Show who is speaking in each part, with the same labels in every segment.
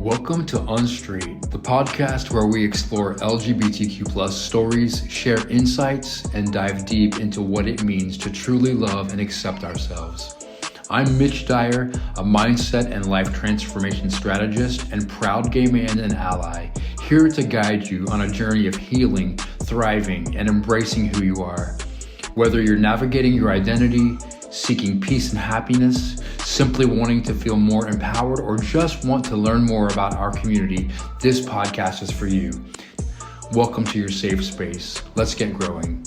Speaker 1: Welcome to UNSTR8T, the podcast where we explore LGBTQ+ stories, share insights, and dive deep into what it means to truly love and accept ourselves. I'm Mitch Dyer, a mindset and life transformation strategist and proud gay man and ally, here to guide you on a journey of healing, thriving, and embracing who you are. Whether you're navigating your identity, seeking peace and happiness, simply wanting to feel more empowered, or just want to learn more about our community, this podcast is for you. Welcome to your safe space. Let's get growing.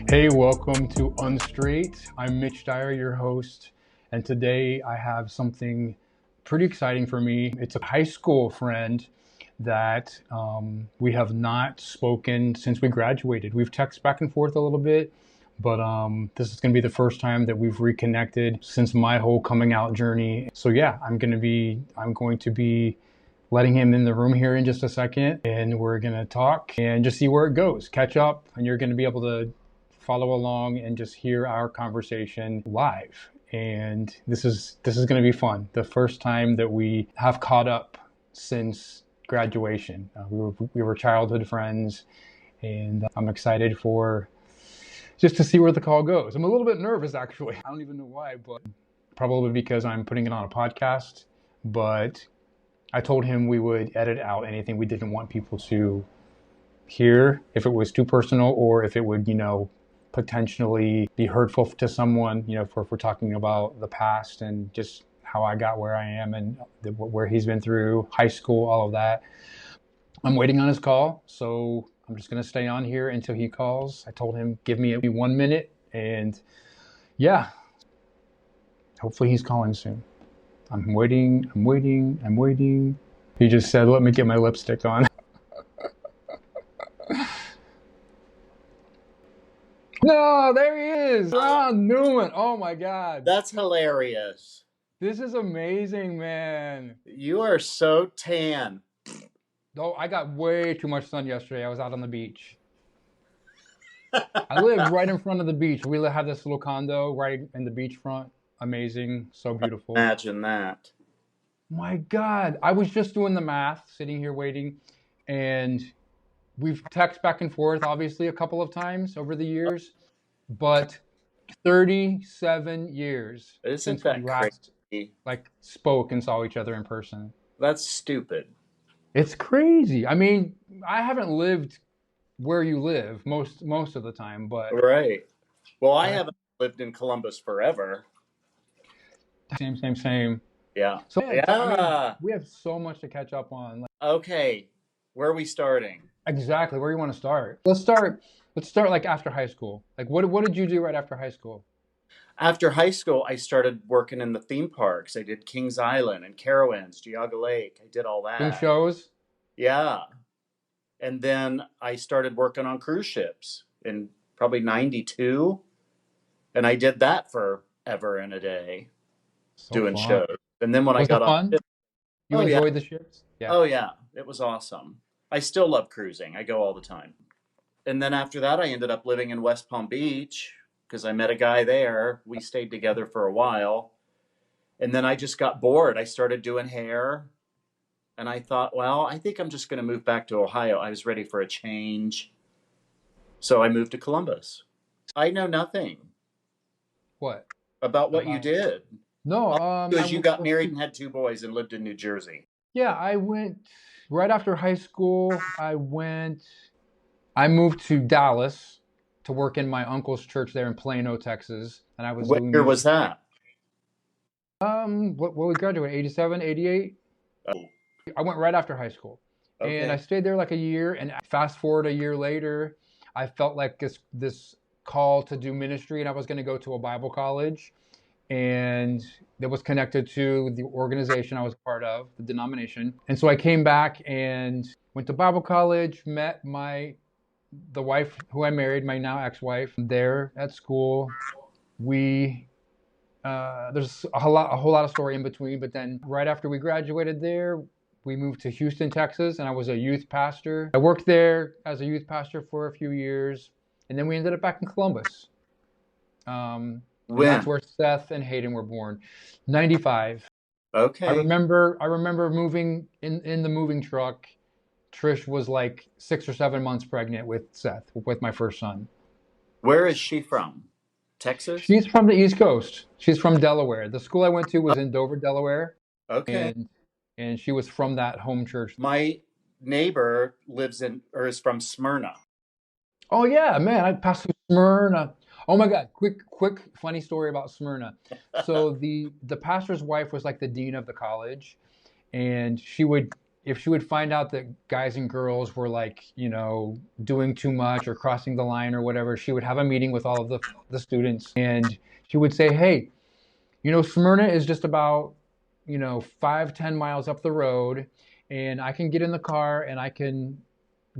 Speaker 1: Hey, welcome to UNSTR8T. I'm Mitch Dyer, your host, and today I have something pretty exciting for me. It's a high school friend that we have not spoken since we graduated. We've texted back and forth a little bit, but this is going to be the first time that we've reconnected since my whole coming out journey. So yeah, I'm going to be letting him in the room here in just a second, and we're going to talk and just see where it goes, catch up, and you're going to be able to follow along and just hear our conversation live. And this is going to be fun. The first time that we have caught up since graduation. We were childhood friends, and I'm excited for just to see where the call goes. I'm a little bit nervous, actually. I don't even know why, but probably because I'm putting it on a podcast. But I told him we would edit out anything we didn't want people to hear, if it was too personal or if it would, potentially be hurtful to someone, if we're talking about the past and just how I got where I am and where he's been through high school, all of that. I'm waiting on his call, so I'm just going to stay on here until he calls. I told him, give me 1 minute, and yeah, hopefully he's calling soon. I'm waiting. He just said, let me get my lipstick on. No, there he is, Newman. Oh my God.
Speaker 2: That's hilarious.
Speaker 1: This is amazing, man.
Speaker 2: You are so tan.
Speaker 1: Oh, I got way too much sun yesterday. I was out on the beach. I live right in front of the beach. We have this little condo right in the beachfront. Amazing. So beautiful.
Speaker 2: Imagine that.
Speaker 1: My God. I was just doing the math, sitting here waiting, and we've texted back and forth, obviously, a couple of times over the years, but 37 years
Speaker 2: Isn't
Speaker 1: since
Speaker 2: that
Speaker 1: we last
Speaker 2: crazy?
Speaker 1: Spoke and saw each other in person.
Speaker 2: That's stupid.
Speaker 1: It's crazy. I mean, I haven't lived where you live most of the time, but
Speaker 2: right. Well, I haven't lived in Columbus forever.
Speaker 1: Same.
Speaker 2: Yeah.
Speaker 1: So
Speaker 2: yeah.
Speaker 1: I mean, we have so much to catch up on.
Speaker 2: Okay, where are we starting?
Speaker 1: Exactly. Where do you want to start? Let's start like after high school. Like what did you do right after high school?
Speaker 2: After high school, I started working in the theme parks. I did Kings Island and Carowinds, Geauga Lake. I did all that.
Speaker 1: Doing shows?
Speaker 2: Yeah. And then I started working on cruise ships in probably 92. And I did that for ever and a day, doing
Speaker 1: fun.
Speaker 2: shows. And then when
Speaker 1: Was
Speaker 2: I got
Speaker 1: fun? You enjoyed the ships?
Speaker 2: Yeah. Oh, yeah. It was awesome. I still love cruising. I go all the time. And then after that, I ended up living in West Palm Beach because I met a guy there. We stayed together for a while. And then I just got bored. I started doing hair. And I thought, well, I think I'm just going to move back to Ohio. I was ready for a change. So I moved to Columbus. I know nothing.
Speaker 1: What?
Speaker 2: About what you did.
Speaker 1: No.
Speaker 2: Because you got married and had 2 boys and lived in New Jersey.
Speaker 1: Yeah, I went right after high school. I moved to Dallas to work in my uncle's church there in Plano, Texas. And I was
Speaker 2: What year was that?
Speaker 1: What we graduated, 87, 88?
Speaker 2: Oh.
Speaker 1: I went right after high school. Okay. And I stayed there like a year, and fast forward a year later, I felt like this call to do ministry, and I was going to go to a Bible college, and that was connected to the organization I was part of, the denomination. And so I came back and went to Bible college, met the wife who I married, my now ex-wife, there at school. There's a whole lot of story in between, but then right after we graduated there, we moved to Houston, Texas, and I was a youth pastor. I worked there as a youth pastor for a few years, and then we ended up back in Columbus. And that's
Speaker 2: When?
Speaker 1: where Seth and Hayden were born. 95.
Speaker 2: Okay.
Speaker 1: I remember moving in the moving truck. Trish was like 6 or 7 months pregnant with Seth, with my first son.
Speaker 2: Where is she from? Texas?
Speaker 1: She's from the East Coast. She's from Delaware. The school I went to was in Dover, Delaware,
Speaker 2: Okay.
Speaker 1: and she was from that home church.
Speaker 2: My neighbor lives in or is from Smyrna.
Speaker 1: Oh yeah, man, I passed through Smyrna. Oh my God, quick funny story about Smyrna. So the pastor's wife was like the dean of the college, and she would, if she would find out that guys and girls were like, doing too much or crossing the line or whatever, she would have a meeting with all of the students, and she would say, hey, Smyrna is just about, 5-10 miles up the road, and I can get in the car and I can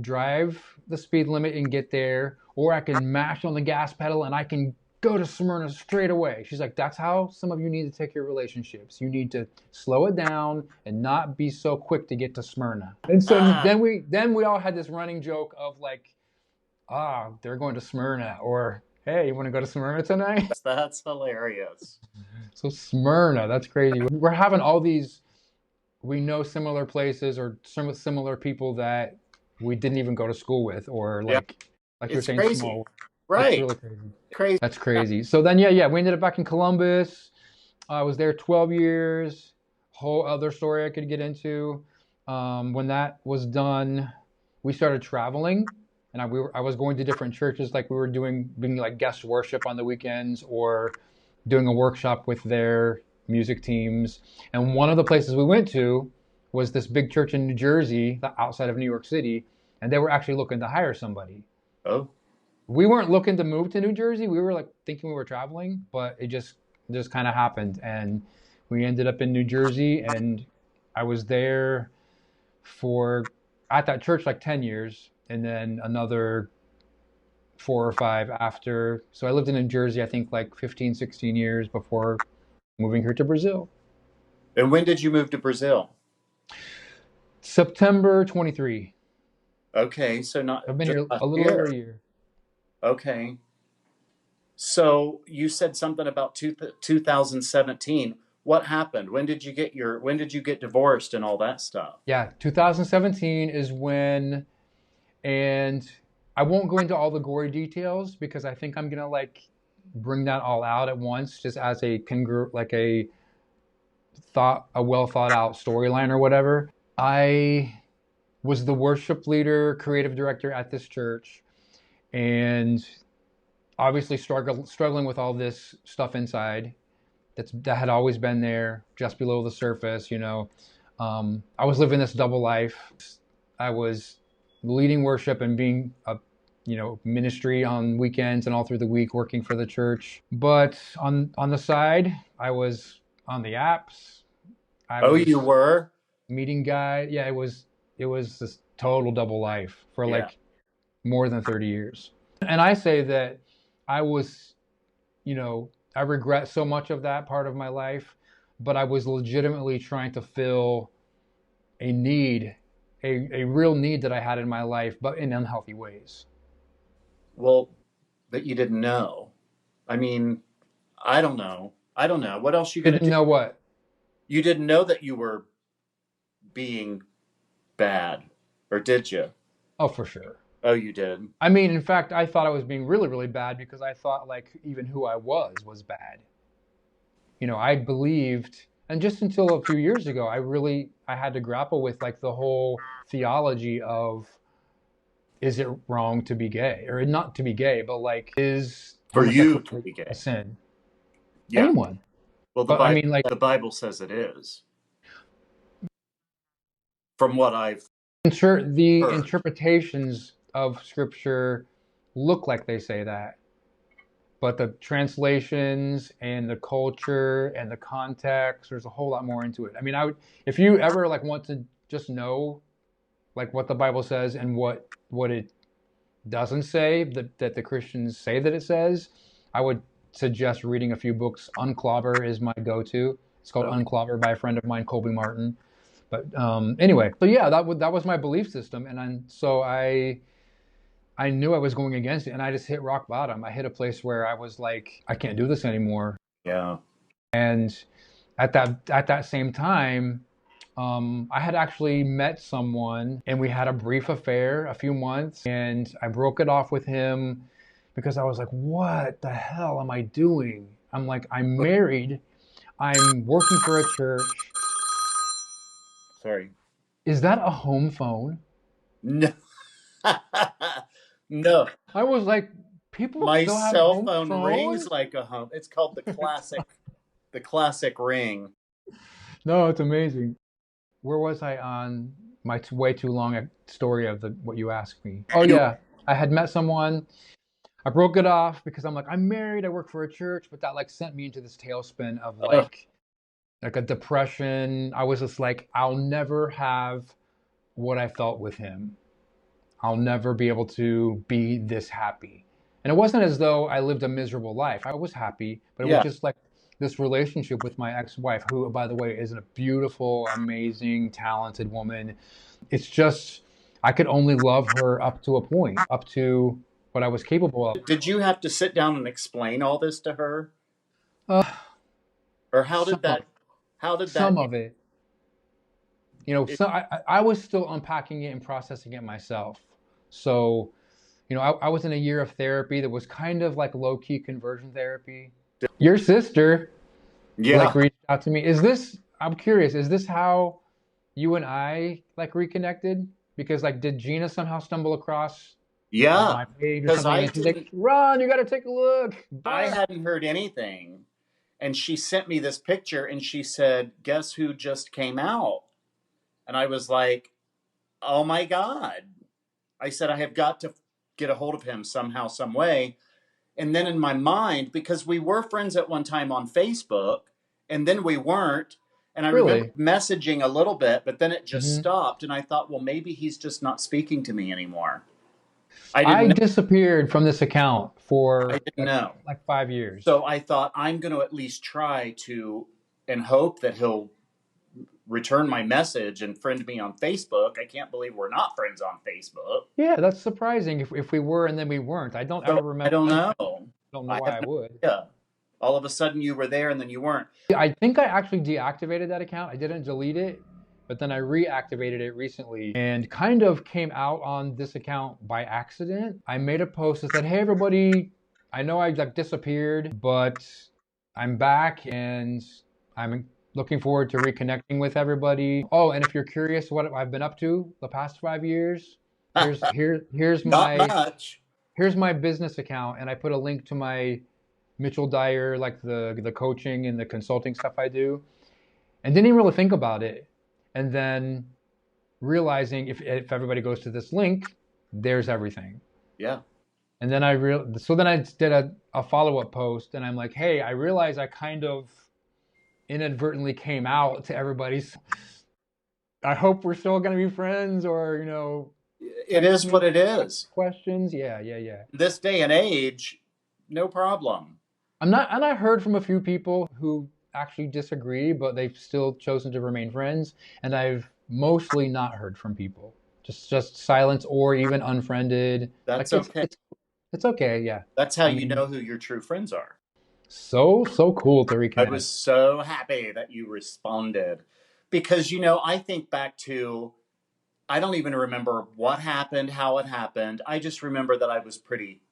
Speaker 1: drive the speed limit and get there, or I can mash on the gas pedal and I can go to Smyrna straight away. She's like, that's how some of you need to take your relationships. You need to slow it down and not be so quick to get to Smyrna. And so
Speaker 2: Ah,
Speaker 1: then we all had this running joke of like, they're going to Smyrna, or hey, you want to go to Smyrna tonight?
Speaker 2: that's hilarious.
Speaker 1: So Smyrna, that's crazy. We're having all these, we know similar places or some similar people that we didn't even go to school with, or
Speaker 2: Yeah,
Speaker 1: like you're
Speaker 2: it's
Speaker 1: saying,
Speaker 2: crazy.
Speaker 1: small. It's
Speaker 2: Right.
Speaker 1: really crazy.
Speaker 2: Crazy.
Speaker 1: That's crazy. So then, yeah, we ended up back in Columbus. I was there 12 years. Whole other story I could get into. When that was done, we started traveling, and I was going to different churches, like we were being like guest worship on the weekends, or doing a workshop with their music teams. And one of the places we went to was this big church in New Jersey, outside of New York City, and they were actually looking to hire somebody.
Speaker 2: Oh,
Speaker 1: We weren't looking to move to New Jersey. We were like thinking we were traveling, but it just kind of happened, and we ended up in New Jersey, and I was there for at that church like 10 years, and then another 4 or 5 after. So I lived in New Jersey, I think like 15, 16 years before moving here to Brazil.
Speaker 2: and when did you move to Brazil?
Speaker 1: September 23.
Speaker 2: Okay, so not
Speaker 1: I've been
Speaker 2: just
Speaker 1: here
Speaker 2: last
Speaker 1: a little over
Speaker 2: year.
Speaker 1: a year.
Speaker 2: Okay. So you said something about 2017. What happened? When did you get divorced and all that stuff?
Speaker 1: Yeah, 2017 is when, and I won't go into all the gory details because I think I'm gonna like bring that all out at once, just as like a well thought out storyline or whatever. I was the worship leader, creative director at this church, and obviously struggling with all this stuff inside that had always been there, just below the surface. I was living this double life. I was leading worship and being a ministry on weekends and all through the week, working for the church. But on the side, I was on the apps. I
Speaker 2: Oh, you
Speaker 1: was
Speaker 2: were?
Speaker 1: meeting guy. Yeah, it was this total double life for
Speaker 2: Yeah.
Speaker 1: like more than 30 years. And I say that I was, I regret so much of that part of my life, but I was legitimately trying to fill a need, a real need that I had in my life, but in unhealthy ways.
Speaker 2: Well, that you didn't know. I mean, I don't know. I don't know. What else you gonna
Speaker 1: Didn't
Speaker 2: do?
Speaker 1: know what?
Speaker 2: You didn't know that you were being bad, or did you?
Speaker 1: Oh, for sure.
Speaker 2: Oh, you did.
Speaker 1: I mean, in fact, I thought I was being really, really bad because I thought like even who I was bad. I believed, and just until a few years ago, I had to grapple with like the whole theology of, is it wrong to be gay, or not to be gay, but like, is
Speaker 2: For you to
Speaker 1: homosexuality
Speaker 2: be
Speaker 1: a
Speaker 2: gay.
Speaker 1: sin?
Speaker 2: Yeah.
Speaker 1: Anyone.
Speaker 2: Well,
Speaker 1: But I mean, like,
Speaker 2: the Bible says it is. From what I've
Speaker 1: the
Speaker 2: heard.
Speaker 1: interpretations of scripture look like they say that, but the translations and the culture and the context, there's a whole lot more into it. I mean, if you ever like want to just know like what the Bible says and what it doesn't say, that the Christians say that it says, I would suggest reading a few books. Unclobber is my go-to. It's called
Speaker 2: Okay.
Speaker 1: Unclobber by a friend of mine, Colby Martin. But anyway, so yeah, that was my belief system, and so I I knew I was going against it, and I just hit rock bottom. I hit a place where I was like, I can't do this anymore.
Speaker 2: Yeah.
Speaker 1: And at that same time, I had actually met someone, and we had a brief affair, a few months, and I broke it off with him because I was like, what the hell am I doing? I'm like, I'm married, I'm working for a church.
Speaker 2: Sorry.
Speaker 1: Is that a home phone?
Speaker 2: No. No.
Speaker 1: I was like, people
Speaker 2: My
Speaker 1: still have
Speaker 2: cell
Speaker 1: home
Speaker 2: phone rings
Speaker 1: phones?
Speaker 2: like a home. It's called the classic ring.
Speaker 1: No, it's amazing. Where was I on my way too long story of what you asked me? Oh yeah, I had met someone. I broke it off because I'm like, I'm married, I work for a church, but that like sent me into this tailspin of
Speaker 2: Ugh.
Speaker 1: like a depression. I was just like, I'll never have what I felt with him. I'll never be able to be this happy. And it wasn't as though I lived a miserable life. I was happy, but it was
Speaker 2: Yeah.
Speaker 1: just like this relationship with my ex-wife, who, by the way, is a beautiful, amazing, talented woman. It's just, I could only love her up to a point, up to what I was capable of.
Speaker 2: Did you have to sit down and explain all this to her?
Speaker 1: Uh,
Speaker 2: Or
Speaker 1: some of,
Speaker 2: how did that
Speaker 1: some of it, you know,
Speaker 2: it,
Speaker 1: so I was still unpacking it and processing it myself. So, you know, I was in a year of therapy that was kind of like low-key conversion therapy. Your sister
Speaker 2: yeah.
Speaker 1: like reached out to me. Is this, I'm curious, is this how you and I like reconnected? Because like, did Gina somehow stumble across
Speaker 2: Yeah.
Speaker 1: my page or
Speaker 2: Because
Speaker 1: something? And she's like, Ron, you got to take a look.
Speaker 2: I
Speaker 1: Bye.
Speaker 2: hadn't heard anything. And she sent me this picture and she said, guess who just came out? And I was like, oh my God. I said, I have got to get a hold of him somehow, some way. And then in my mind, because we were friends at one time on Facebook, and then we weren't. And I remember
Speaker 1: Really?
Speaker 2: messaging a little bit, but then it just
Speaker 1: Hmm.
Speaker 2: stopped. And I thought, well, maybe he's just not speaking to me anymore. I
Speaker 1: I
Speaker 2: didn't know.
Speaker 1: disappeared from this account
Speaker 2: I
Speaker 1: for
Speaker 2: didn't know.
Speaker 1: like 5 years.
Speaker 2: So I thought, I'm going to at least try to, and hope that he'll return my message and friend me on Facebook. I can't believe we're not friends on Facebook.
Speaker 1: Yeah, that's surprising if we were and then we weren't. I don't
Speaker 2: So
Speaker 1: ever
Speaker 2: I
Speaker 1: remember
Speaker 2: don't
Speaker 1: that.
Speaker 2: know.
Speaker 1: I don't know
Speaker 2: I
Speaker 1: why
Speaker 2: have
Speaker 1: I
Speaker 2: no
Speaker 1: would.
Speaker 2: idea. All of a sudden you were there and then you weren't.
Speaker 1: I think I actually deactivated that account. I didn't delete it, but then I reactivated it recently and kind of came out on this account by accident. I made a post that said, "Hey everybody, I know I like disappeared, but I'm back and I'm looking forward to reconnecting with everybody. Oh, and if you're curious what I've been up to the past 5 years, here's
Speaker 2: Not
Speaker 1: my
Speaker 2: much.
Speaker 1: business account," and I put a link to my Mitchell Dyer, like the coaching and the consulting stuff I do, and didn't even really think about it. And then realizing if everybody goes to this link, there's everything.
Speaker 2: Yeah.
Speaker 1: And then so then I did a follow-up post, and I'm like, hey, I realize I kind of inadvertently came out to everybody. I hope we're still going to be friends, or
Speaker 2: It is what it is.
Speaker 1: questions. Yeah, yeah, yeah.
Speaker 2: This day and age, no problem.
Speaker 1: I'm not, and I heard from a few people who actually disagree, but they've still chosen to remain friends. And I've mostly not heard from people, just silence or even unfriended.
Speaker 2: That's
Speaker 1: Like
Speaker 2: okay.
Speaker 1: it's okay. Yeah.
Speaker 2: That's how
Speaker 1: I
Speaker 2: you
Speaker 1: mean,
Speaker 2: know who your true friends are.
Speaker 1: so cool to
Speaker 2: I
Speaker 1: reconnect.
Speaker 2: was so happy that you responded because, I think back to, I don't even remember what happened, how it happened. I just remember that I was pretty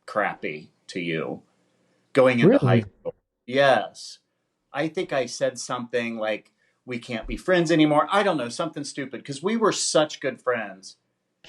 Speaker 2: crappy to you going into high
Speaker 1: Really,
Speaker 2: school. Yes. I think I said something like, we can't be friends anymore. I don't know, something stupid because we were such good friends.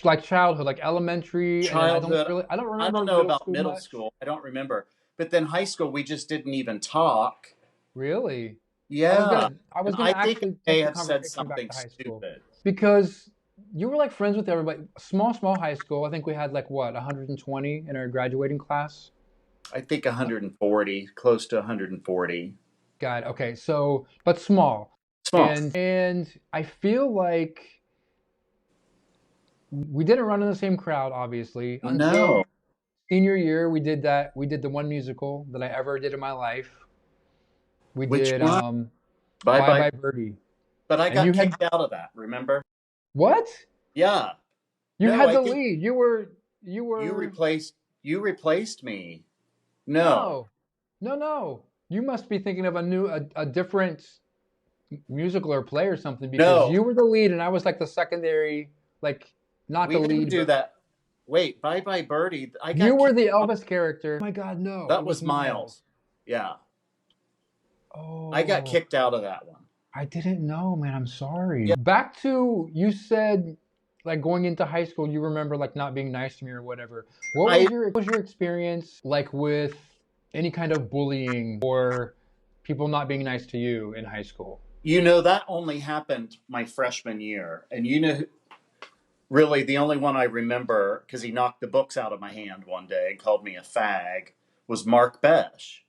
Speaker 1: like childhood, like elementary, and then
Speaker 2: Childhood,
Speaker 1: I don't
Speaker 2: I don't
Speaker 1: remember
Speaker 2: know
Speaker 1: middle
Speaker 2: about
Speaker 1: school
Speaker 2: middle
Speaker 1: much.
Speaker 2: school. I don't remember. But then high school, we just didn't even talk.
Speaker 1: Really,
Speaker 2: Yeah.
Speaker 1: I
Speaker 2: And
Speaker 1: was
Speaker 2: I
Speaker 1: gonna
Speaker 2: think
Speaker 1: actually
Speaker 2: I may
Speaker 1: take the
Speaker 2: have said
Speaker 1: conversation back
Speaker 2: something
Speaker 1: to high school
Speaker 2: stupid.
Speaker 1: because you were like friends with everybody. Small high school. I think we had like what 120 in our graduating class.
Speaker 2: I think 140, close to 140.
Speaker 1: God, okay, so but small,
Speaker 2: Small.
Speaker 1: and I feel like we didn't run in the same crowd, obviously,
Speaker 2: No.
Speaker 1: until senior year. We did that. We did the one musical that I ever did in my life. We
Speaker 2: Which
Speaker 1: did
Speaker 2: one? Bye
Speaker 1: Bye
Speaker 2: bye.
Speaker 1: Bye Birdie,
Speaker 2: But I
Speaker 1: and
Speaker 2: got
Speaker 1: you had
Speaker 2: kicked out of that, remember?
Speaker 1: what?
Speaker 2: Yeah.
Speaker 1: You
Speaker 2: No,
Speaker 1: had
Speaker 2: I
Speaker 1: the
Speaker 2: think
Speaker 1: lead. You were. You
Speaker 2: You
Speaker 1: were
Speaker 2: replaced me. No.
Speaker 1: no, no. You must be thinking of a different musical or play or something because
Speaker 2: No.
Speaker 1: you were the lead and I was like the secondary, like not the
Speaker 2: We didn't
Speaker 1: lead,
Speaker 2: do
Speaker 1: but
Speaker 2: that. Wait, Bye Bye Birdie. I
Speaker 1: you
Speaker 2: got
Speaker 1: were
Speaker 2: kicked
Speaker 1: the
Speaker 2: off.
Speaker 1: Elvis character. Oh my God, no, it
Speaker 2: That
Speaker 1: was
Speaker 2: was
Speaker 1: Miles.
Speaker 2: Miles. Yeah. I got
Speaker 1: Oh,
Speaker 2: kicked out of that one.
Speaker 1: I didn't know, man. I'm sorry.
Speaker 2: Yeah.
Speaker 1: Back to you said like going into high school, you remember like not being nice to me or whatever.
Speaker 2: I
Speaker 1: What was your experience like with any kind of bullying or people not being nice to you in high school?
Speaker 2: that only happened my freshman year. And really the only one I remember, because he knocked the books out of my hand one day and called me a fag, was Mark Besh,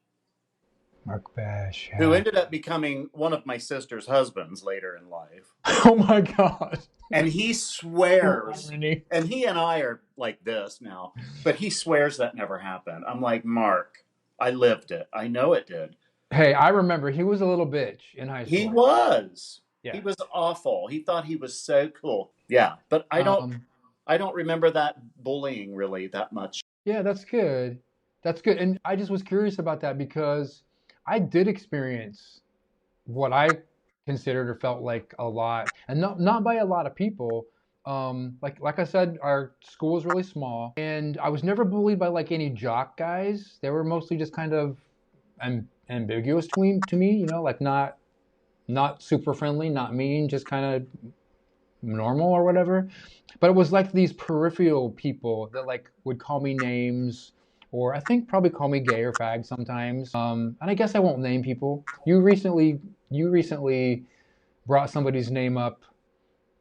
Speaker 1: Mark Bash,
Speaker 2: who
Speaker 1: yeah.
Speaker 2: ended up becoming one of my sister's husbands later in life.
Speaker 1: Oh my God.
Speaker 2: And he
Speaker 1: True
Speaker 2: swears,
Speaker 1: irony.
Speaker 2: and he and I are like this now, but he swears that never happened. I'm like, Mark, I lived it. I know it did.
Speaker 1: Hey, I remember he was a little bitch in high
Speaker 2: He
Speaker 1: school.
Speaker 2: was. He
Speaker 1: Yeah.
Speaker 2: was awful. He thought he was so cool. Yeah, but
Speaker 1: Um,
Speaker 2: I don't remember that bullying really that much.
Speaker 1: yeah, that's good. That's good. And I just was curious about that because I did experience what I considered or felt like a lot, and not by a lot of people. Like I said, our school is really small, and I was never bullied by like any jock guys. They were mostly just kind of ambiguous to me, like not super friendly, not mean, just kind of normal or whatever. But it was like these peripheral people that like would call me names, or I think probably call me gay or fag sometimes. And I guess I won't name people. You recently brought somebody's name up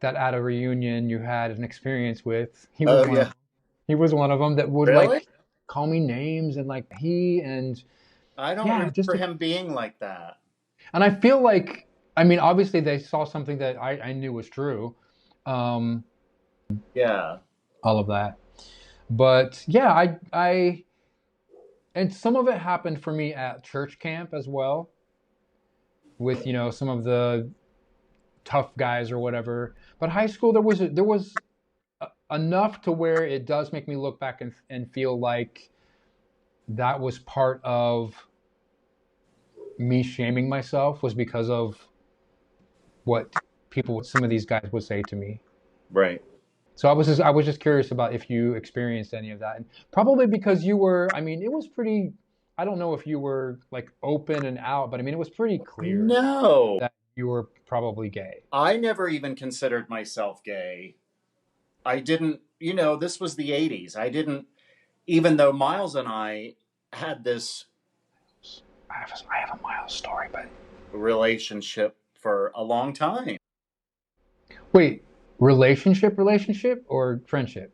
Speaker 1: that at a reunion you had an experience with. He was
Speaker 2: Oh
Speaker 1: one of
Speaker 2: yeah.
Speaker 1: them. He was one of them that would
Speaker 2: Really?
Speaker 1: like call me names and like he and
Speaker 2: I don't
Speaker 1: yeah,
Speaker 2: remember him being like that.
Speaker 1: and I feel like I mean obviously they saw something that I knew was true. Um,
Speaker 2: Yeah.
Speaker 1: all of that. But yeah, I and some of it happened for me at church camp as well with some of the tough guys or whatever. But high school there was enough to where it does make me look back and feel like that was part of me shaming myself was because of what some of these guys would say to me.
Speaker 2: Right.
Speaker 1: So I was just curious about if you experienced any of that, and probably because you were. I mean, it was pretty. I don't know if you were like open and out, but I mean, it was pretty clear
Speaker 2: No.
Speaker 1: that you were probably gay.
Speaker 2: I never even considered myself gay. I didn't, this was the 80s. I didn't, even though Miles and I had this
Speaker 1: I have a mild story, but
Speaker 2: relationship for a long time.
Speaker 1: wait, relationship, or friendship?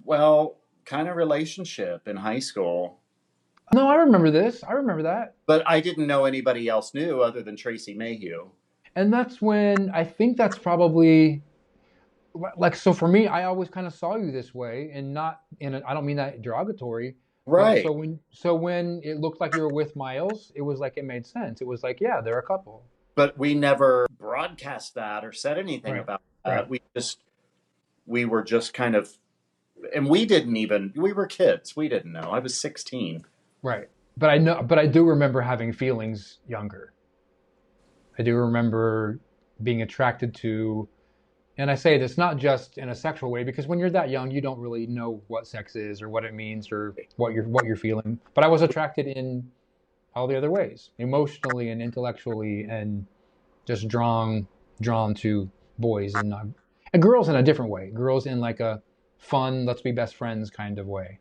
Speaker 2: Well, kind of relationship in high school,
Speaker 1: No, I remember this. I remember that.
Speaker 2: but I didn't know anybody else knew other than Tracy Mayhew.
Speaker 1: And that's when I think that's probably like so for me. I always kind of saw you this way, and not I don't mean that derogatory, but
Speaker 2: Right.
Speaker 1: so when it looked like you were with Miles, it was like it made sense. It was like yeah, they're a couple.
Speaker 2: But we never broadcast that or said anything
Speaker 1: Right.
Speaker 2: about
Speaker 1: Right.
Speaker 2: that. We were just kind of, and we were kids. We didn't know. I was 16.
Speaker 1: Right. But I do remember having feelings younger. I do remember being attracted to, and I say this not just in a sexual way because when you're that young, you don't really know what sex is or what it means or what you're feeling. But I was attracted in all the other ways, emotionally and intellectually, and just drawn to boys and girls in a different way. Girls in like a fun, let's be best friends kind of way.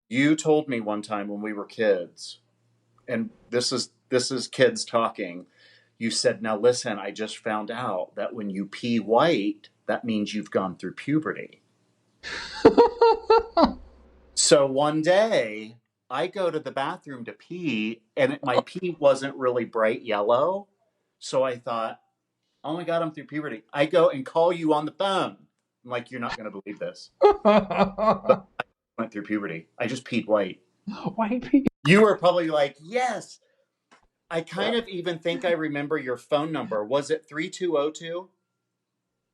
Speaker 2: You told me one time when we were kids, and this is kids talking. You said, "Now listen, I just found out that when you pee white, that means you've gone through puberty." So one day, I go to the bathroom to pee, and my pee wasn't really bright yellow. So I thought, "Oh my God, I'm through puberty." I go and call you on the phone. I'm like, "You're not going to believe this, but I went through puberty. I just peed white."
Speaker 1: White people.
Speaker 2: You were probably like, "Yes." I kind of even think I remember your phone number. Was it 3202?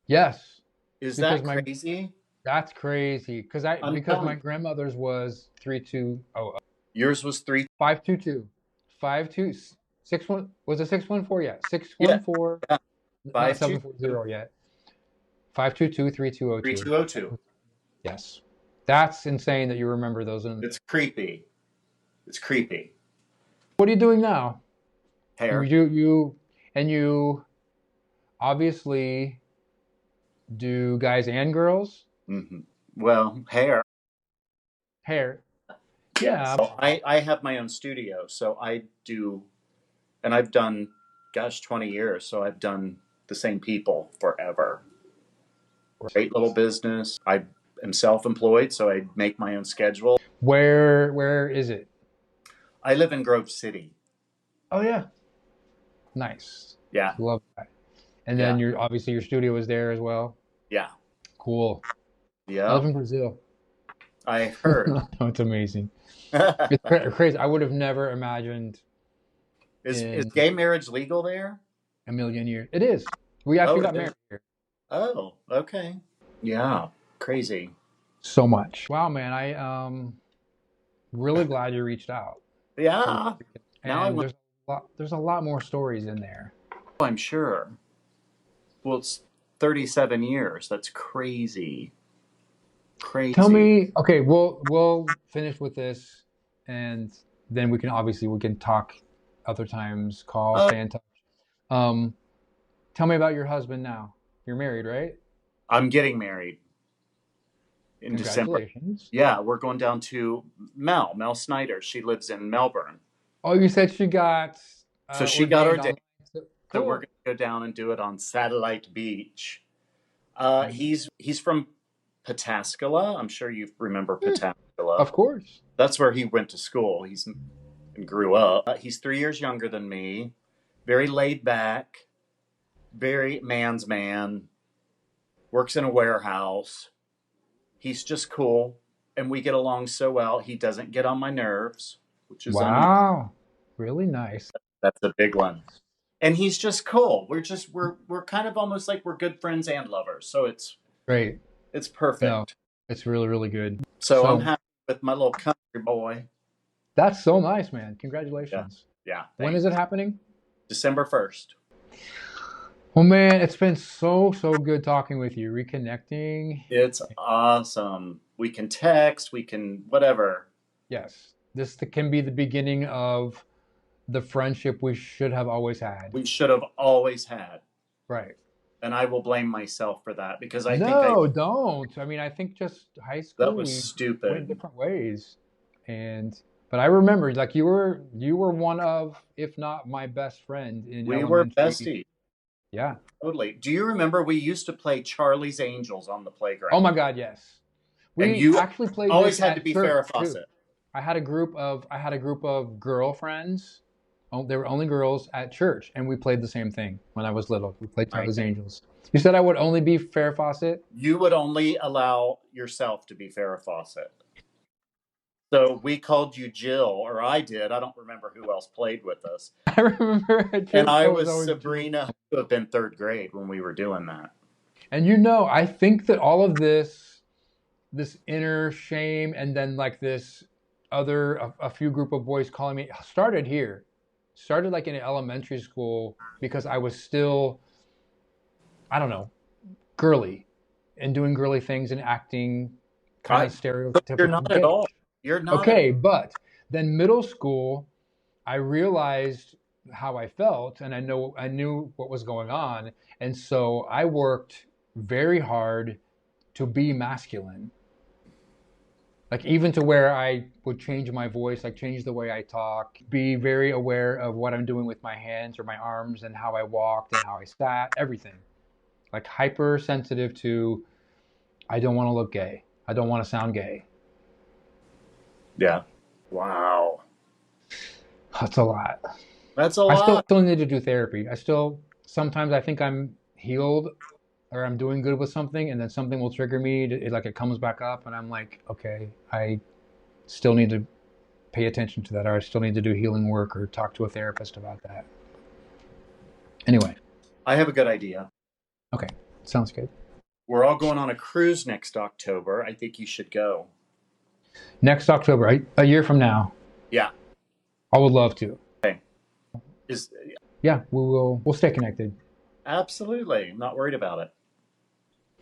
Speaker 1: Yes,
Speaker 2: Is
Speaker 1: because
Speaker 2: that
Speaker 1: my
Speaker 2: crazy?
Speaker 1: That's crazy.
Speaker 2: I'm
Speaker 1: Because
Speaker 2: telling
Speaker 1: my
Speaker 2: you.
Speaker 1: grandmother's was 3200.
Speaker 2: Yours was 3.
Speaker 1: 522. 52 61 was it 614? Yeah.
Speaker 2: Yeah,
Speaker 1: 614,
Speaker 2: yeah.
Speaker 1: not
Speaker 2: 522
Speaker 1: 740 yet. 522 3202.
Speaker 2: 3202.
Speaker 1: Yes. That's insane that you remember those. And
Speaker 2: It's creepy. It's creepy.
Speaker 1: what are you doing now? You
Speaker 2: Hair.
Speaker 1: do you and you obviously do guys and girls
Speaker 2: Hmm. Well, hair.
Speaker 1: hair.
Speaker 2: Yeah.
Speaker 1: Yeah.
Speaker 2: So I have my own studio. So I do, and I've done, gosh, 20 years. So I've done the same people forever. Great little business. I am self-employed, so I make my own schedule.
Speaker 1: Where is it?
Speaker 2: I live in Grove City.
Speaker 1: Oh yeah. Nice.
Speaker 2: Yeah.
Speaker 1: Love that. And
Speaker 2: Yeah.
Speaker 1: then obviously your studio is there as well.
Speaker 2: Yeah.
Speaker 1: Cool. I live
Speaker 2: Yep.
Speaker 1: in Brazil.
Speaker 2: I heard.
Speaker 1: It's amazing.
Speaker 2: is
Speaker 1: It's crazy. I would have never imagined
Speaker 2: is
Speaker 1: in
Speaker 2: gay marriage legal there?
Speaker 1: a million years. It is. We
Speaker 2: Oh,
Speaker 1: actually
Speaker 2: it
Speaker 1: got
Speaker 2: is.
Speaker 1: married here.
Speaker 2: Oh, okay. Yeah. Crazy.
Speaker 1: So much. Wow, man. I really glad you reached out.
Speaker 2: Yeah. Now I
Speaker 1: And
Speaker 2: want.
Speaker 1: there's a lot more stories in there.
Speaker 2: I'm sure. Well, it's 37 years. That's crazy.
Speaker 1: Tell
Speaker 2: Crazy.
Speaker 1: me, okay, we'll finish with this and then we can talk other times, call,
Speaker 2: Oh,
Speaker 1: stay in touch. Um, tell me about your husband now. You're married, right?
Speaker 2: I'm getting married in December.
Speaker 1: Congratulations.
Speaker 2: Yeah, we're going down to Mel Snyder. She lives in Melbourne.
Speaker 1: Oh, you said she got
Speaker 2: So she got
Speaker 1: ordained
Speaker 2: ordained.
Speaker 1: online. So,
Speaker 2: So we're
Speaker 1: cool.
Speaker 2: going to go down and do it on Satellite Beach.
Speaker 1: Nice.
Speaker 2: He's from Pataskala. I'm sure you remember
Speaker 1: Hmm,
Speaker 2: Pataskala.
Speaker 1: of course.
Speaker 2: That's where he went to school. He's and grew up. He's 3 years younger than me. Very laid back. Very man's man. Works in a warehouse. He's just cool, and we get along so well. He doesn't get on my nerves, which is unusual.
Speaker 1: Wow. Really nice.
Speaker 2: That's a big one. And he's just cool. We're kind of almost like we're good friends and lovers. So
Speaker 1: Great.
Speaker 2: it's
Speaker 1: No,
Speaker 2: perfect.
Speaker 1: it's really, really good.
Speaker 2: So I'm
Speaker 1: So
Speaker 2: happy with my little country boy.
Speaker 1: that's so nice, man.
Speaker 2: Yeah.
Speaker 1: Congratulations.
Speaker 2: Yeah.
Speaker 1: When
Speaker 2: Thanks.
Speaker 1: is it happening?
Speaker 2: December 1st.
Speaker 1: Well, man, it's been so good talking with you, reconnecting.
Speaker 2: It's awesome. We can text, we can whatever.
Speaker 1: Yes, can be the beginning of the friendship we should have always had.
Speaker 2: We should have always had.
Speaker 1: Right.
Speaker 2: And I will blame myself for that because I think
Speaker 1: No, don't. I mean, I think just high
Speaker 2: that
Speaker 1: school
Speaker 2: was
Speaker 1: we went
Speaker 2: stupid.
Speaker 1: different ways, and but I remember like you were one of, if not my best friend in
Speaker 2: We were
Speaker 1: elementary.
Speaker 2: besties.
Speaker 1: Yeah.
Speaker 2: Totally. Do you remember we used to play Charlie's Angels on the
Speaker 1: Oh
Speaker 2: playground?
Speaker 1: my God, yes.
Speaker 2: And
Speaker 1: We
Speaker 2: you
Speaker 1: actually played
Speaker 2: always
Speaker 1: this
Speaker 2: had to
Speaker 1: at
Speaker 2: be
Speaker 1: church
Speaker 2: Farrah
Speaker 1: too.
Speaker 2: Fawcett.
Speaker 1: I had a group of girlfriends. Oh, they were only girls at church, and we played the same thing when I was little. We played
Speaker 2: Right.
Speaker 1: Charlie's Angels. You said I would only be Farrah Fawcett.
Speaker 2: You would only allow yourself to be Farrah Fawcett. So we called you Jill, or I did. I don't remember who else played with us.
Speaker 1: I remember at
Speaker 2: And
Speaker 1: church
Speaker 2: I
Speaker 1: I was
Speaker 2: was
Speaker 1: always Jill.
Speaker 2: Sabrina, who have been third grade when we were doing that.
Speaker 1: And I think that all of this inner shame, and then like this a few group of boys calling me started here. Started like in elementary school because I was still, I don't know, girly and doing girly things and acting kind of
Speaker 2: You're
Speaker 1: stereotypical
Speaker 2: not at
Speaker 1: gay.
Speaker 2: all. You're not at all.
Speaker 1: Okay, but then middle school, I realized how I felt and I knew what was going on. And so I worked very hard to be masculine. Like even to where I would change my voice, like change the way I talk, be very aware of what I'm doing with my hands or my arms and how I walked and how I sat, everything. Like hypersensitive to, I don't want to look gay. I don't want to sound gay.
Speaker 2: Yeah. Wow.
Speaker 1: That's a lot.
Speaker 2: That's a
Speaker 1: I
Speaker 2: lot.
Speaker 1: still need to do therapy. Sometimes I think I'm healed or I'm doing good with something, and then something will trigger me. It comes back up, and I'm like, okay, I still need to pay attention to that, or I still need to do healing work or talk to a therapist about that. Anyway,
Speaker 2: I have a good idea.
Speaker 1: okay, sounds good.
Speaker 2: We're all going on a cruise next October. I think you should go.
Speaker 1: Next October, a year from now.
Speaker 2: Yeah.
Speaker 1: I would love to.
Speaker 2: Okay.
Speaker 1: Yeah, we'll stay connected.
Speaker 2: Absolutely. I'm not worried about it.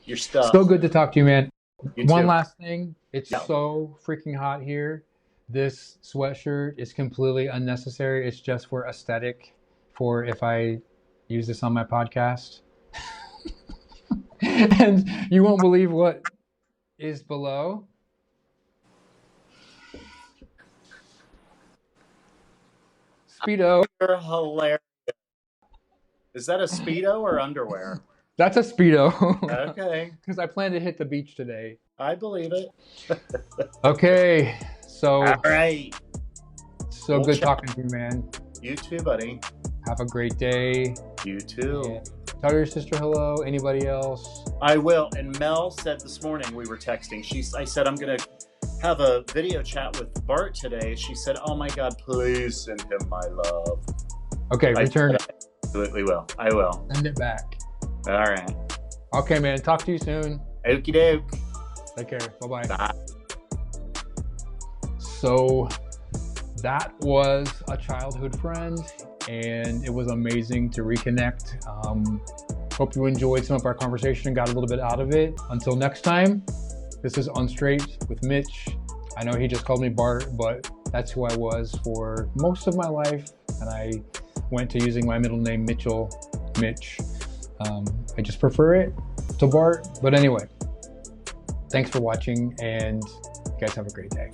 Speaker 2: Your stuff.
Speaker 1: So good to talk to you, man.
Speaker 2: You
Speaker 1: One
Speaker 2: too.
Speaker 1: last thing. It's so freaking hot here. This sweatshirt is completely unnecessary. It's just for aesthetic, for if I use this on my podcast. And you won't believe what is below. Speedo.
Speaker 2: You're hilarious. Is that a Speedo or underwear?
Speaker 1: That's a Speedo.
Speaker 2: Okay.
Speaker 1: Because I plan to hit the beach today.
Speaker 2: I believe it.
Speaker 1: Okay. So.
Speaker 2: All right.
Speaker 1: So we'll good talking to you, man.
Speaker 2: You too, buddy.
Speaker 1: Have a great day.
Speaker 2: You too.
Speaker 1: And tell your sister hello. Anybody else?
Speaker 2: I will. And Mel said this morning, we were texting. I said, I'm going to have a video chat with Bart today. She said, oh my God, please send him my love.
Speaker 1: Okay, return it.
Speaker 2: I absolutely will. I will.
Speaker 1: Send it back.
Speaker 2: All right.
Speaker 1: Okay, man. Talk to you soon.
Speaker 2: Okie doke.
Speaker 1: Take care. Bye-bye.
Speaker 2: Bye.
Speaker 1: So that was a childhood friend, and it was amazing to reconnect. Hope you enjoyed some of our conversation and got a little bit out of it. Until next time, this is On Straight with Mitch. I know he just called me Bart, but that's who I was for most of my life, and I went to using my middle name Mitch. I just prefer it to Bart, but anyway, thanks for watching, and you guys have a great day.